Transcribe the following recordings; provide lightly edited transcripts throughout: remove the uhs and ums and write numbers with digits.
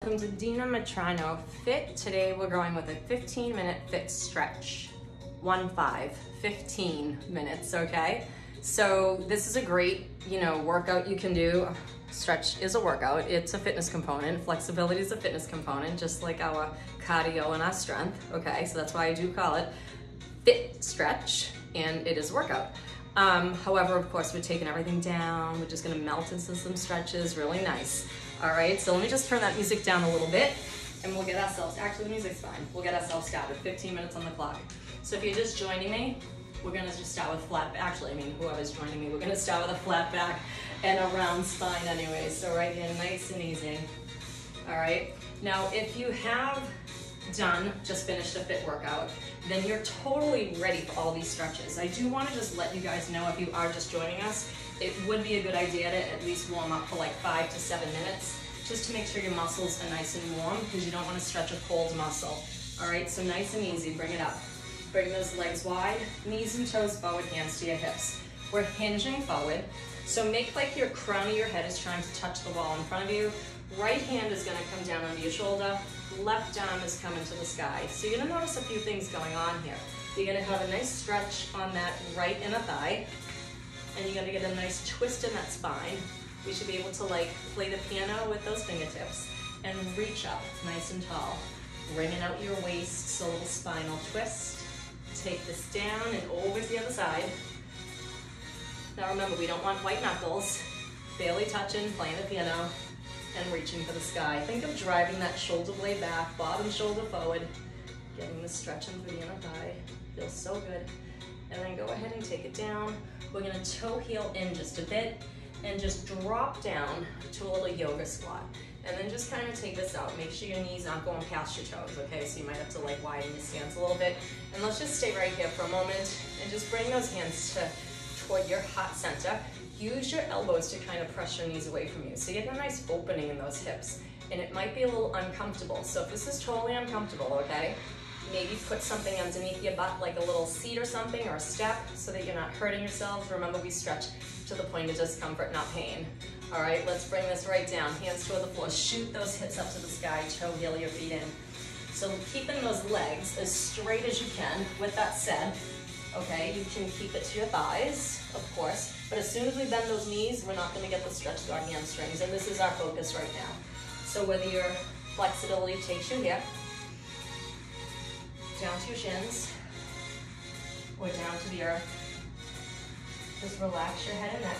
welcome to Dina Matrano Fit. Today we're going with a 15-minute fit stretch. 15 minutes, okay? So this is a great, workout you can do. Stretch is a workout. It's a fitness component. Flexibility is a fitness component, just like our cardio and our strength, okay? So that's why I do call it fit stretch, and it is a workout. However, of course, we're taking everything down. We're just gonna melt into some stretches, really nice. All right, so let me just turn that music down a little bit and we'll get ourselves, actually the music's fine. We'll get ourselves started, 15 minutes on the clock. So if you're just joining me, we're gonna just start with flat, whoever's joining me, we're gonna start with a flat back and a round spine anyway. So right here, nice and easy. All right, now if you have just finished a fit workout, then you're totally ready for all these stretches. I do want to just let you guys know, if you are just joining us, it would be a good idea to at least warm up for like 5 to 7 minutes, just to make sure your muscles are nice and warm, because you don't want to stretch a cold muscle. All right, so nice and easy, bring it up. Bring those legs wide, knees and toes forward, hands to your hips. We're hinging forward, so make like your crown of your head is trying to touch the wall in front of you. Right hand is gonna come down under your shoulder, left arm is coming to the sky. So you're gonna notice a few things going on here. You're gonna have a nice stretch on that right inner thigh, and you're gonna get a nice twist in that spine. We should be able to like play the piano with those fingertips and reach up nice and tall. Bringing out your waist, so a little spinal twist. Take this down and over to the other side. Now remember, we don't want white knuckles, barely touching, playing the piano, and reaching for the sky. Think of driving that shoulder blade back, bottom shoulder forward, getting the stretch in through the inner thigh. Feels so good. And then go ahead and take it down. We're gonna toe heel in just a bit and just drop down to a little yoga squat. And then just kind of take this out. Make sure your knees aren't going past your toes, okay? So you might have to like widen your stance a little bit. And let's just stay right here for a moment and just bring those hands toward your heart center. Use your elbows to kind of press your knees away from you. So you get a nice opening in those hips. And it might be a little uncomfortable. So if this is totally uncomfortable, okay, maybe put something underneath your butt, like a little seat or something, or a step, so that you're not hurting yourselves. Remember, we stretch to the point of discomfort, not pain. All right, let's bring this right down. Hands toward the floor. Shoot those hips up to the sky. Toe heel your feet in. So keeping those legs as straight as you can. With that said, okay, you can keep it to your thighs, of course, but as soon as we bend those knees, we're not gonna get the stretch to our hamstrings, and this is our focus right now. So whether your flexibility takes you here, down to your shins, or down to the earth, just relax your head and neck.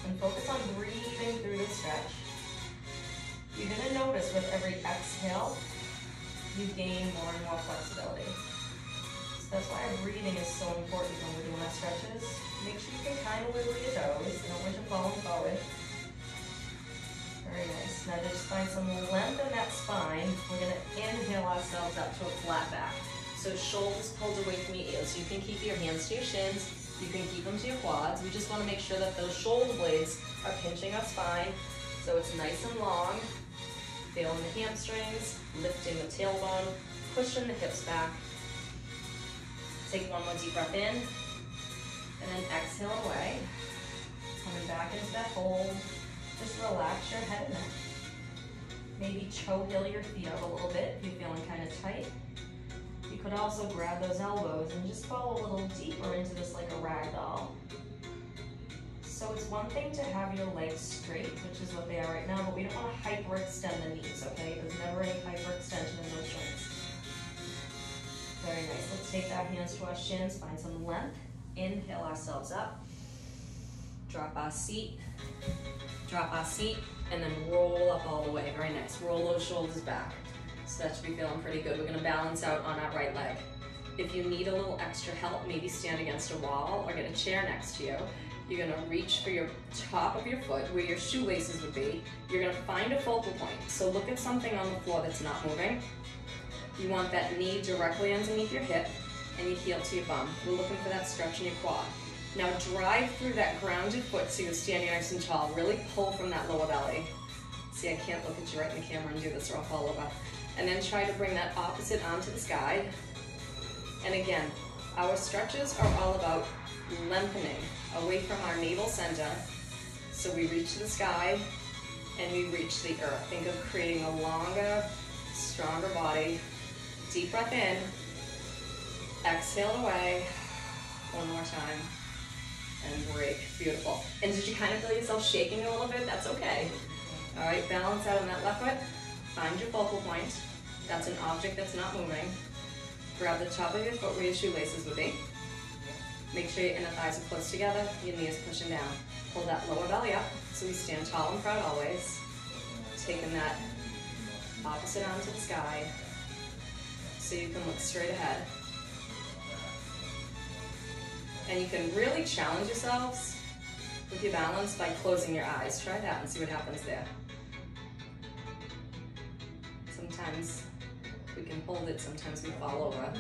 And focus on breathing through the stretch. You're gonna notice with every exhale, you gain more and more flexibility. So that's why breathing is so important when we're doing our stretches. Make sure you can kind of wiggle your toes, don't want you falling forward. Very nice. Now just find some length in that spine. We're gonna inhale ourselves up to a flat back. So shoulders pulled away from your ears. You can keep your hands to your shins. You can keep them to your quads. We just want to make sure that those shoulder blades are pinching our spine, so it's nice and long. Feeling the hamstrings, lifting the tailbone, pushing the hips back. Take one more deep breath in, and then exhale away. Coming back into that hold. Just relax your head and neck. Maybe toe heel your feet out a little bit if you're feeling kind of tight. You could also grab those elbows and just fall a little deeper into this like a rag doll. So it's one thing to have your legs straight, which is what they are right now, but we don't want to hyperextend the knees, okay? There's never any hyperextension in those joints. Very nice. Let's take our hands to our shins, find some length. Inhale ourselves up. Drop our seat, and then roll up all the way. Very nice. Roll those shoulders back. So that should be feeling pretty good. We're gonna balance out on our right leg. If you need a little extra help, maybe stand against a wall or get a chair next to you. You're gonna reach for your top of your foot where your shoelaces would be. You're gonna find a focal point. So look at something on the floor that's not moving. You want that knee directly underneath your hip and your heel to your bum. We're looking for that stretch in your quad. Now drive through that grounded foot so you're standing nice and tall. Really pull from that lower belly. See, I can't look at you right in the camera and do this or I'll fall over. And then try to bring that opposite arm to the sky. And again, our stretches are all about lengthening away from our navel center. So we reach to the sky, and we reach the earth. Think of creating a longer, stronger body. Deep breath in, exhale away. One more time, and break. Beautiful. And did you kind of feel yourself shaking a little bit? That's okay. All right, balance out on that left foot. Find your focal point. That's an object that's not moving. Grab the top of your foot where your shoelaces would be. Make sure your inner thighs are close together, your knees pushing down. Pull that lower belly up, so we stand tall and proud always. Taking that opposite arm to the sky, so you can look straight ahead. And you can really challenge yourselves with your balance by closing your eyes. Try that and see what happens there. Sometimes we can hold it, sometimes we fall over,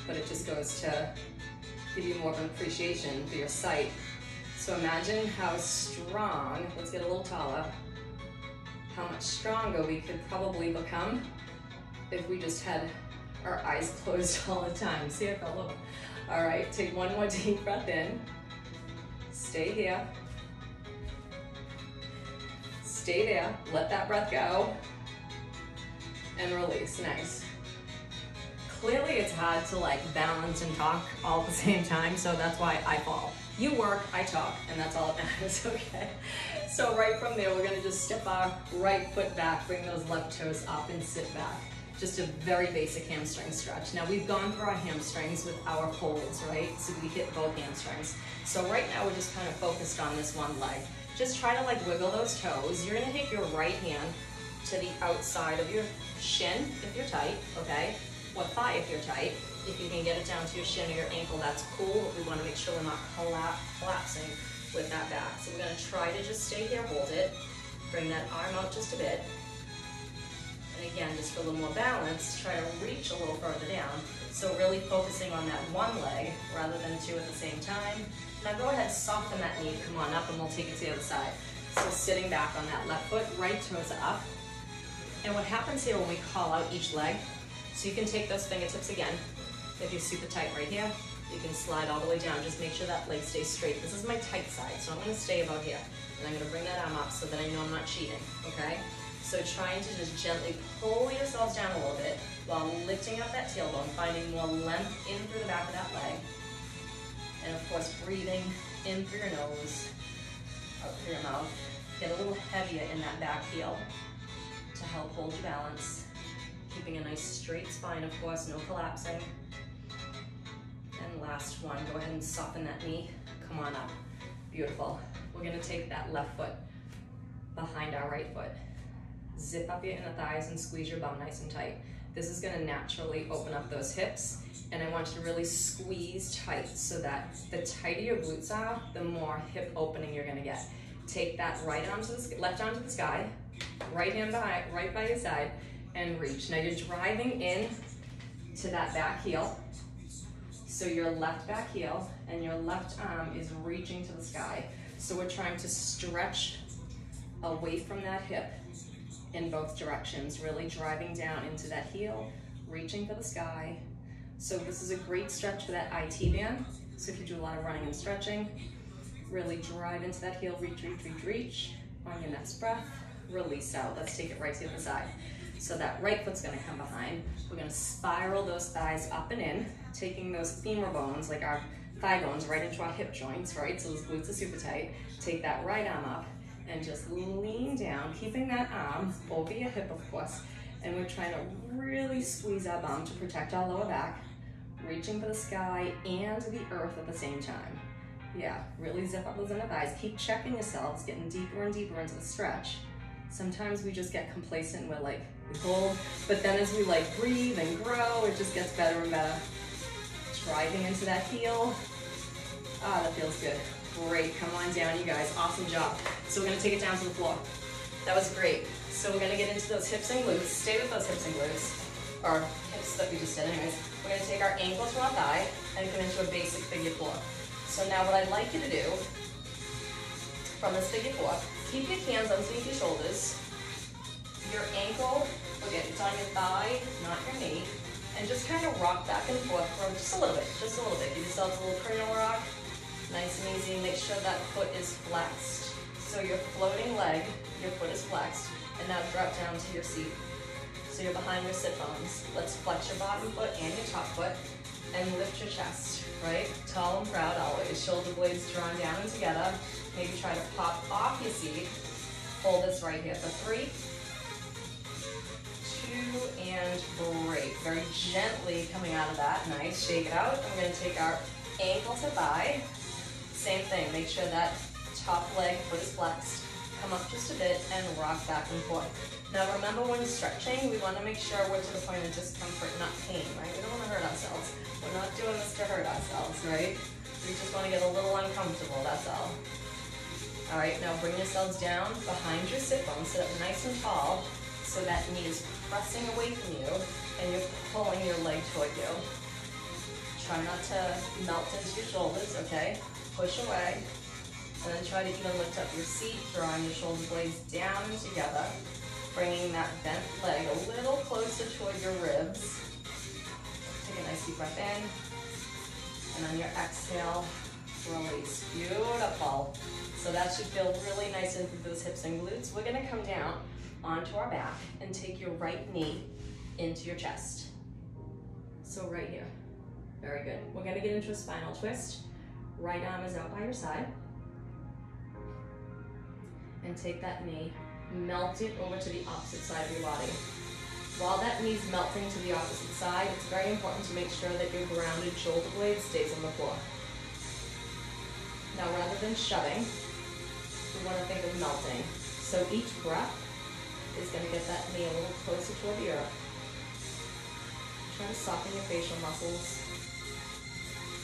but it just goes to give you more of an appreciation for your sight. So imagine how strong, let's get a little taller, how much stronger we could probably become if we just had our eyes closed all the time. See, I fell over. All right, take one more deep breath in. Stay here. Stay there, let that breath go. And release, nice. Clearly it's hard to like balance and talk all at the same time, so that's why I fall. You work, I talk, and that's all that matters, okay? So right from there, we're gonna just step our right foot back, bring those left toes up and sit back. Just a very basic hamstring stretch. Now we've gone through our hamstrings with our holds, right? So we hit both hamstrings. So right now we're just kind of focused on this one leg. Just try to like wiggle those toes. You're gonna take your right hand to the outside of your shin if you're tight, okay? Or thigh if you're tight. If you can get it down to your shin or your ankle, that's cool, but we wanna make sure we're not collapsing with that back. So we're gonna try to just stay here, hold it. Bring that arm out just a bit. And again, just for a little more balance, try to reach a little further down. So really focusing on that one leg rather than two at the same time. Now go ahead, soften that knee, come on up, and we'll take it to the other side. So sitting back on that left foot, right toes up. And what happens here when we call out each leg, so you can take those fingertips again. If you're super tight right here, you can slide all the way down. Just make sure that leg stays straight. This is my tight side, so I'm gonna stay about here. And I'm gonna bring that arm up so that I know I'm not cheating, okay? So trying to just gently pull yourselves down a little bit while lifting up that tailbone, finding more length in through the back of that leg. And of course, breathing in through your nose, out through your mouth. Get a little heavier in that back heel to help hold your balance. Keeping a nice straight spine, of course, no collapsing. And last one, go ahead and soften that knee. Come on up. Beautiful. We're gonna take that left foot behind our right foot. Zip up your inner thighs and squeeze your bum nice and tight. This is gonna naturally open up those hips, and I want you to really squeeze tight so that the tighter your glutes are, the more hip opening you're gonna get. Take that right arm to the left arm to the sky, right hand behind, right by your side, and reach. Now you're driving in to that back heel. So your left back heel and your left arm is reaching to the sky. So we're trying to stretch away from that hip in both directions, really driving down into that heel, reaching for the sky. So this is a great stretch for that IT band. So if you do a lot of running and stretching, really drive into that heel, reach, reach, reach, reach. On your next breath, release out. Let's take it right to the other side. So that right foot's gonna come behind. We're gonna spiral those thighs up and in, taking those femur bones, like our thigh bones, right into our hip joints, right? So those glutes are super tight. Take that right arm up and just lean down, keeping that arm over your hip, of course. And we're trying to really squeeze our bum to protect our lower back, reaching for the sky and the earth at the same time. Yeah, really zip up those inner thighs. Keep checking yourselves, getting deeper and deeper into the stretch. Sometimes we just get complacent and we're like, we hold, but then as we like breathe and grow, it just gets better and better. Driving into that heel. Ah, that feels good. Great, come on down, you guys, awesome job. So we're gonna take it down to the floor. That was great. So we're gonna get into those hips and glutes. Stay with those hips and glutes, or hips that we just did anyways. We're gonna take our ankles from our thigh and come into a basic figure four. So now what I'd like you to do, from this figure four, keep your hands underneath your shoulders. Your ankle, again, it's on your thigh, not your knee, and just kind of rock back and forth for just a little bit, just a little bit. Give yourself a little cranial rock, nice and easy. Make sure that foot is flexed. So your floating leg your foot is flexed, and now drop down to your seat. So you're behind your sit bones. Let's flex your bottom foot and your top foot, and lift your chest, right? Tall and proud always. Shoulder blades drawn down and together. Maybe try to pop off your seat. Hold this right here for 3, 2, and break. Very gently coming out of that. Nice, shake it out. I'm gonna take our ankle to thigh. Same thing, make sure that top leg foot is flexed. Come up just a bit and rock back and forth. Now remember, when stretching, we wanna make sure we're to the point of discomfort, not pain, right? We don't wanna hurt ourselves. We're not doing this to hurt ourselves, right? We just wanna get a little uncomfortable, that's all. All right, now bring yourselves down behind your sit bones, sit up nice and tall, so that knee is pressing away from you, and you're pulling your leg toward you. Try not to melt into your shoulders, okay? Push away, and then try to even lift up your seat, drawing your shoulder blades down and together, bringing that bent leg a little closer toward your ribs. Take a nice deep breath in, and on your exhale, release. Beautiful. So that should feel really nice into those hips and glutes. We're gonna come down onto our back and take your right knee into your chest. So right here. Very good. We're gonna get into a spinal twist. Right arm is out by your side. And take that knee, melt it over to the opposite side of your body. While that knee's melting to the opposite side, it's very important to make sure that your grounded shoulder blade stays on the floor. Now, rather than shoving, we want to think of melting. So each breath is going to get that knee a little closer toward the earth. Try to soften your facial muscles.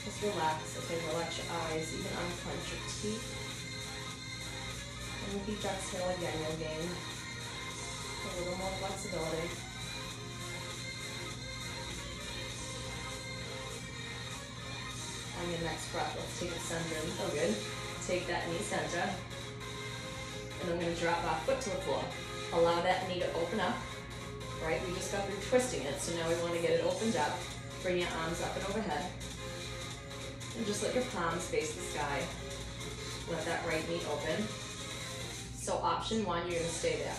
Just relax, okay? Relax your eyes, even unclench your teeth. And with each exhale again, you'll gain a little more flexibility. On your next breath, let's take it center and feel good. Take that knee center. And I'm going to drop our foot to the floor. Allow that knee to open up. Right? We just got through twisting it, so now we want to get it opened up. Bring your arms up and overhead. And just let your palms face the sky. Let that right knee open. So option 1, you're going to stay there.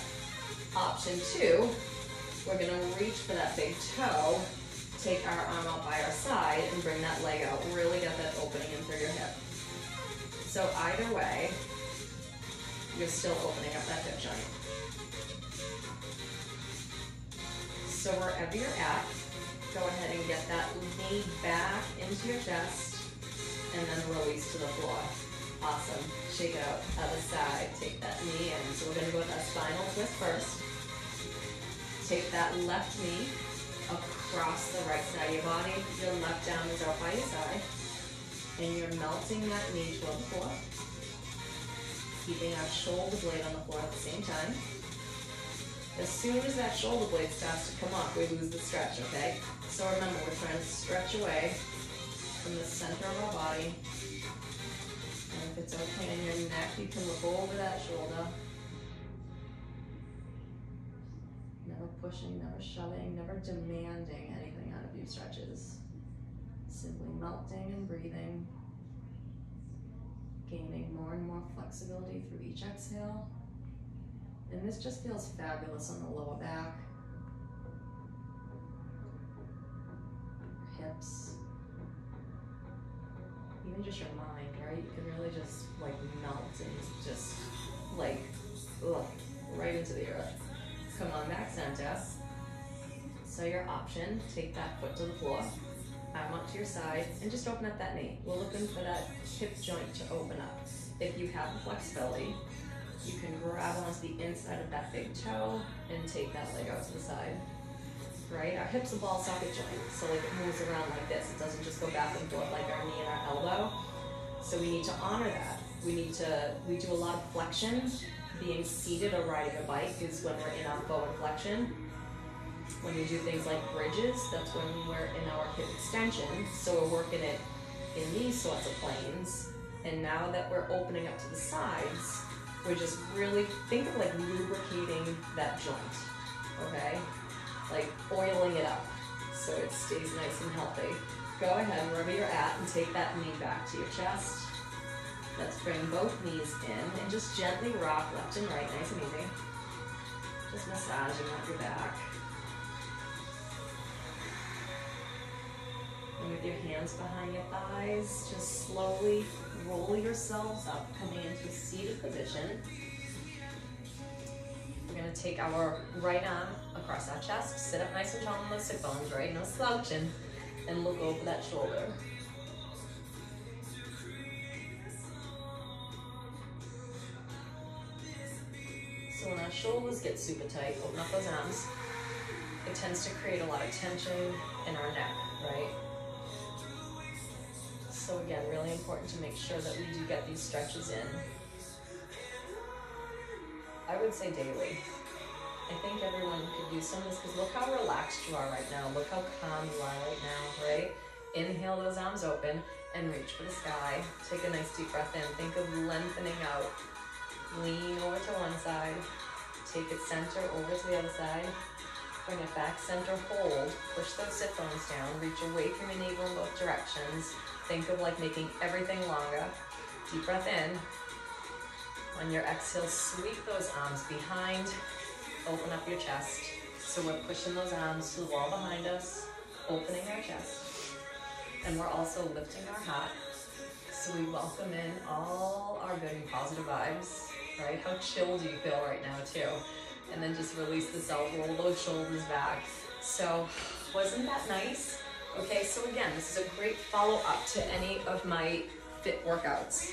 Option 2, we're going to reach for that big toe. Take our arm out by our side and bring that leg out. Really get that opening in through your hip. So either way, you're still opening up that hip joint. So wherever you're at, go ahead and get that knee back into your chest and then release to the floor. Awesome. Shake it out. Other side. Take that knee in. So we're going to go with that spinal twist first. Take that left knee across the right side of your body. Your left arm is out by your side. And you're melting that knee toward the floor. Keeping our shoulder blade on the floor at the same time. As soon as that shoulder blade starts to come off, we lose the stretch, okay? So remember, we're trying to stretch away from the center of our body. And if it's okay in your neck, you can look over that shoulder. Never pushing, never shoving, never demanding anything out of your stretches. Simply melting and breathing. Gaining more and more flexibility through each exhale. And this just feels fabulous on the lower back. Your hips. Even just your mind, right? You can really just like melt and just like, ugh, right into the earth. Come on, back center. So your option, take that foot to the floor, arm up to your side, and just open up that knee. We're looking for that hip joint to open up. If you have the flexibility, you can grab onto the inside of that big toe and take that leg out to the side. Right? Our hip's a ball socket joint, so like it moves around like this. It doesn't just go back and forth like our knee and our elbow. So we need to honor that. We do a lot of flexion. Being seated or riding a bike is when we're in our forward flexion. When we do things like bridges, that's when we're in our hip extension. So we're working it in these sorts of planes. And now that we're opening up to the sides, we're just really, think of like lubricating that joint, okay? Like oiling it up so it stays nice and healthy. Go ahead, wherever you're at, and take that knee back to your chest. Let's bring both knees in and just gently rock left and right, nice and easy. Just massaging out your back. And with your hands behind your thighs, just slowly roll yourselves up, coming into a seated position. We're gonna take our right arm across our chest, sit up nice and tall on those sit bones, right? No slouching, and look over that shoulder. So when our shoulders get super tight, open up those arms. It tends to create a lot of tension in our neck, right? So again, really important to make sure that we do get these stretches in. I would say daily. I think everyone could use some of this because look how relaxed you are right now. Look how calm you are right now, right? Inhale those arms open and reach for the sky. Take a nice deep breath in. Think of lengthening out. Lean over to one side. Take it center over to the other side. Bring it back center, hold. Push those sit bones down. Reach away from your navel in both directions. Think of like making everything longer. Deep breath in. On your exhale, sweep those arms behind. Open up your chest. So we're pushing those arms to the wall behind us, opening our chest. And we're also lifting our heart. So we welcome in all our good and positive vibes, right? How chill do you feel right now too? And then just release this out, roll those shoulders back. So wasn't that nice? Okay, so again, this is a great follow-up to any of my FIT workouts.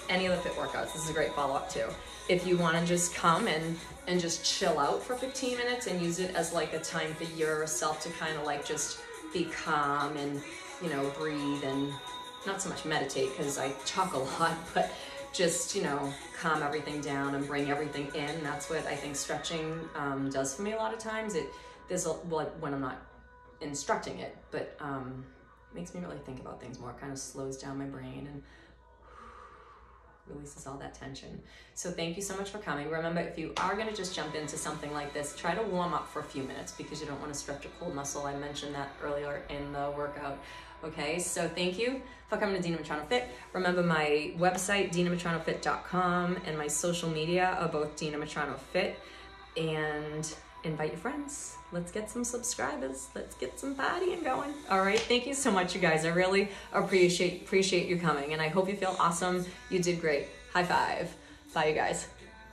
Any of the FIT workouts, this is a great follow-up too. If you wanna just come and just chill out for 15 minutes and use it as like a time for yourself to kind of like just be calm and, you know, breathe and not so much meditate because I talk a lot, but just, you know, calm everything down and bring everything in. That's what I think stretching does for me a lot of times. Well, when I'm not instructing it, but makes me really think about things more. It kind of slows down my brain and releases all that tension. So thank you so much for coming. Remember, if you are going to just jump into something like this, try to warm up for a few minutes because you don't want to stretch a cold muscle. I mentioned that earlier in the workout. Okay, so thank you for coming to Dina Matrano Fit. Remember my website, dinamatrano.fit.com, and my social media are both Dina Matrano Fit. And invite your friends. Let's get some subscribers. Let's get some partying going. All right, thank you so much, you guys. I really appreciate you coming, and I hope you feel awesome. You did great. High five. Bye, you guys.